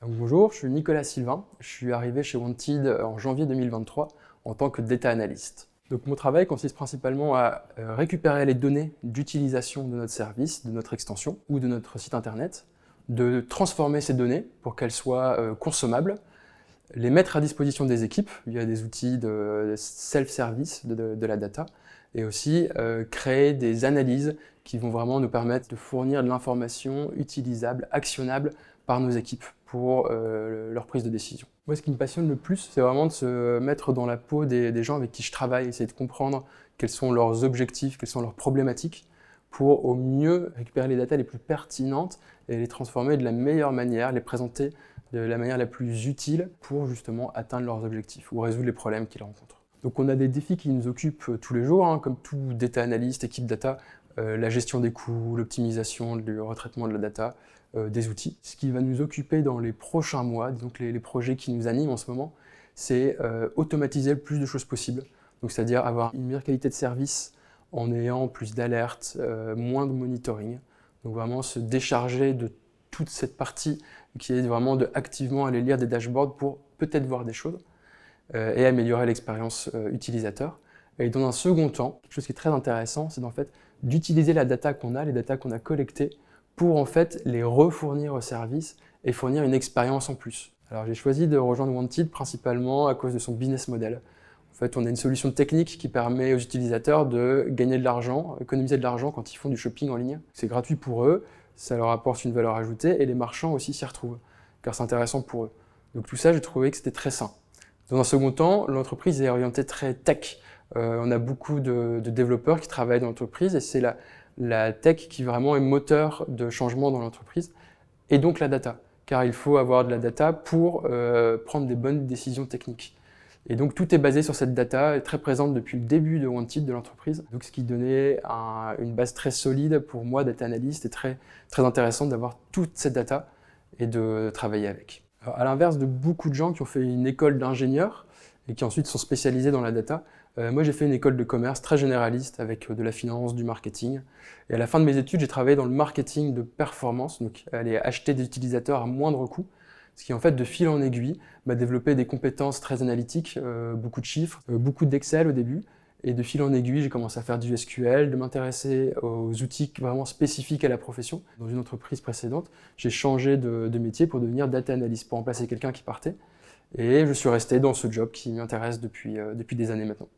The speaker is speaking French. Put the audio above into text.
Bonjour, je suis Nicolas Sylvain. Je suis arrivé chez Wanted en janvier 2023 en tant que data analyst. Donc mon travail consiste principalement à récupérer les données d'utilisation de notre service, de notre extension ou de notre site internet, de transformer ces données pour qu'elles soient consommables, les mettre à disposition des équipes via des outils de self-service de la data, et aussi créer des analyses qui vont vraiment nous permettre de fournir de l'information utilisable, actionnable par nos équipes pour leur prise de décision. Moi, ce qui me passionne le plus, c'est vraiment de se mettre dans la peau des gens avec qui je travaille, essayer de comprendre quels sont leurs objectifs, quelles sont leurs problématiques, pour au mieux récupérer les datas les plus pertinentes et les transformer de la meilleure manière, les présenter de la manière la plus utile pour justement atteindre leurs objectifs ou résoudre les problèmes qu'ils rencontrent. Donc on a des défis qui nous occupent tous les jours, comme tout data analyst, équipe data, la gestion des coûts, l'optimisation, le retraitement de la data, des outils. Ce qui va nous occuper dans les prochains mois, donc les projets qui nous animent en ce moment, c'est automatiser le plus de choses possibles. Donc c'est-à-dire avoir une meilleure qualité de service en ayant plus d'alertes, moins de monitoring. Donc vraiment se décharger de toute cette partie qui est vraiment de activement aller lire des dashboards pour peut-être voir des choses et améliorer l'expérience utilisateur. Et dans un second temps, quelque chose qui est très intéressant, c'est en fait d'utiliser la data qu'on a, les data qu'on a collectées, pour en fait les refournir au service et fournir une expérience en plus. Alors j'ai choisi de rejoindre Wanted principalement à cause de son business model. En fait, on a une solution technique qui permet aux utilisateurs de gagner de l'argent, économiser de l'argent quand ils font du shopping en ligne. C'est gratuit pour eux, ça leur apporte une valeur ajoutée et les marchands aussi s'y retrouvent, car c'est intéressant pour eux. Donc tout ça, j'ai trouvé que c'était très sain. Dans un second temps, l'entreprise est orientée très tech. On a beaucoup de développeurs qui travaillent dans l'entreprise et c'est la tech qui vraiment est moteur de changement dans l'entreprise et donc la data, car il faut avoir de la data pour prendre des bonnes décisions techniques. Et donc tout est basé sur cette data, est très présente depuis le début de Wanted, de l'entreprise. Donc ce qui donnait une base très solide pour moi, data analyst, et très intéressant d'avoir toute cette data et de travailler avec. Alors, à l'inverse de beaucoup de gens qui ont fait une école d'ingénieur et qui ensuite sont spécialisés dans la data, moi j'ai fait une école de commerce très généraliste avec de la finance, du marketing. Et à la fin de mes études, j'ai travaillé dans le marketing de performance, donc aller acheter des utilisateurs à moindre coût. Ce qui en fait, de fil en aiguille, m'a développé des compétences très analytiques, beaucoup de chiffres, beaucoup d'Excel au début. Et de fil en aiguille, j'ai commencé à faire du SQL, de m'intéresser aux outils vraiment spécifiques à la profession. Dans une entreprise précédente, j'ai changé de métier pour devenir data analyst, pour remplacer quelqu'un qui partait. Et je suis resté dans ce job qui m'intéresse depuis des années maintenant.